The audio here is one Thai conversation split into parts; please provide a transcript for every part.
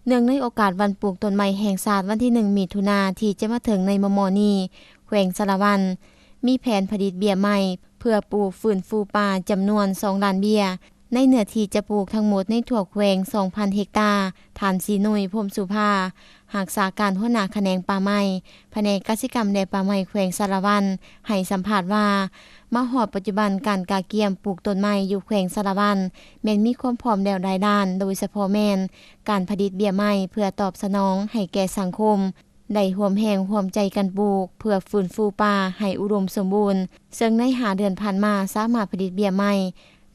เนื่องในโอกาสวันปลูกต้นไม้แห่งชาติวันที่1มิถุนายนที่จะมาถึงในมม.นี้แขวงสะระวันมีแผนผลิตเบี้ยไม้เพื่อปลูกฟื้นฟูป่าจำนวน2ล้านเบี้ยในเนื้อที่จะปลูกทั้งหมดในทั่วแขวง 2,000 เฮกตาร์ฐานสีนุยพรหมสุภาหากษาการหัวหน้าแขนงป่าไม้แผนกกสิกรรมและป่าไม้แขวงสะระวันให้สัมภาษณ์ว่ามาฮอดปัจจุบันการกาเกียมปลูกต้นไม้อยู่แขวงสะระวันแม้นมีความพร้อมแล้วหลายด้านโดยเฉพาะแม่นการผลิตเบี้ยไม้เพื่อตอบสนองให้แก่สังคมได้ร่วมแรงร่วมใจกันปลูกเพื่อฟื้นฟูป่าให้อุดมสมบูรณ์ซึ่งใน5เดือนผ่านมาสามารถผลิตเบี้ยไม้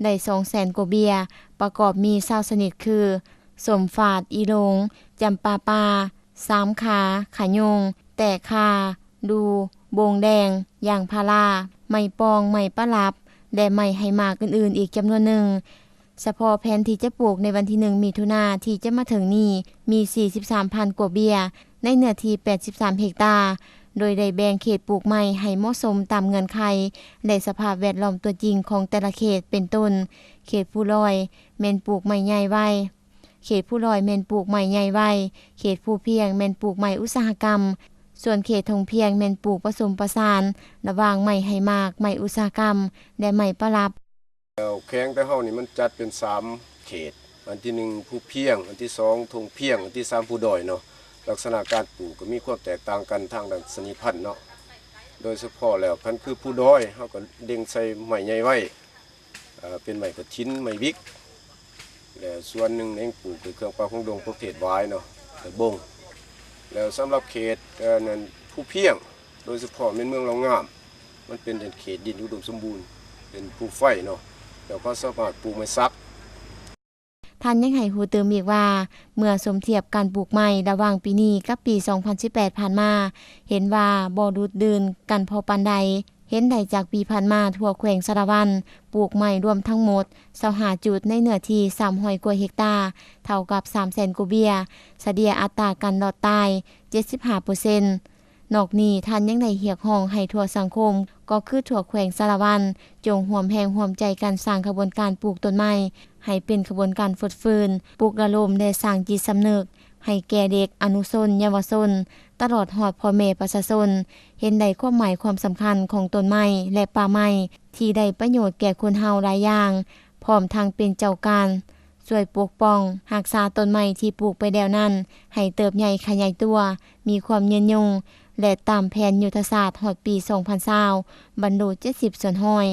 ได้ 200,000 กว่าเบี้ยประกอบมี20ชนิดคือสมฝาดอีหลงจำปาปาสามขาขะยงแตกคาดูโบงแดงยางพาราไม้ปองไม้ปะลับและไม้ไหหมากอื่นๆอีกจำนวนหนึ่งเฉพาะแผนที่จะปลูกในวันที่1มิถุนายนที่จะมาถึงนี้มี 43,000 กว่าเบี้ยในเนื้อที่83 เฮกตาร์โดยได้แบ่งเขตปลูกไม้ให้เหมาะสมตามเงื่อนไขและสภาพแวดล้อมตัวจริงของแต่ละเขตเป็นต้นเขตผู้ลอยแม่นปลูกไม้ใหญ่ไว้เขตผู้ลอยแม่นปลูกไม้ใหญ่ไว้เขตผู้เพียงแม่นปลูกไม้อุตสาหกรรมส่วนเขตทงเพียงแม่นปลูกผสมประสานระหว่างไม้ไหหมากไม้อุตสาหกรรมและไม้ปะลับแข้งแต่เฮานี่มันจัดเป็น3เขตอันที่1ผู้เพียงอันที่2ทงเพียงอันที่3ผู้ดอยเนาะลักษณะการปลูกก็มีความแตกต่างกันทางด้านชนิดพันธุ์เนาะโดยเฉพาะแล้วพันธุ์คือผู้ดอยเฮาก็เล็งใส่ไม้ใหญ่ไว้เป็นไม้กระถินไม้วิกแล้วส่วนหนึ่งเองปลูกคือเครื่องประดับของดงประเภทหวายเนาะแต่บงแล้วสำหรับเขตนั้นผู้เพียงโดยเฉพาะในเมืองเรางามมันเป็นเขตดินอุดมสมบูรณ์เป็นภูไฟเนาะแล้วก็สามารถปลูกไม้ซักท่านยังให้ฮู้เติมอีกว่าเมื่อสมเทียบการปลูกไม้ระหว่างปีนี้กับปี 2018 ผ่านมาเห็นว่าบ่ดูดดื่นกันพอปานใดเห็นได้จากปีผ่านมาทั่วแขวงสะระวันปลูกไม้รวมทั้งหมด25จุดในเนื้อที่300กว่าเฮกตาร์เท่ากับ 300,000 กว่าเบี้ยเฉลี่ยอัตราการรอดตาย 75% นอกนี้ท่านยังได้เรียกร้องให้ทั่วสังคมก็คือทั่วแขวงสะระวันจงร่วมแรงร่วมใจกันสร้างขบวนการปลูกต้นไม้ให้เป็นขบวนการฝึกฟื้นปลูกระลมและสร้างจิตสำนึกให้แก่เด็กอนุชนเยาวชนตลอดฮอดพ่อแม่ประชาชนเห็นได้ความหมายความสำคัญของต้นไม้และป่าไม้ที่ได้ประโยชน์แก่คนเฮาหลายอย่างพร้อมทั้งเป็นเจ้าการช่วยปกป้องรักษาต้นไม้ที่ปลูกไปแล้วนั้นให้เติบใหญ่ขยายตัวมีความยืนยงและตามแผนยุทธศาสตร์ฮอดปี 2020 บรรลุ70 ส่วนห้อย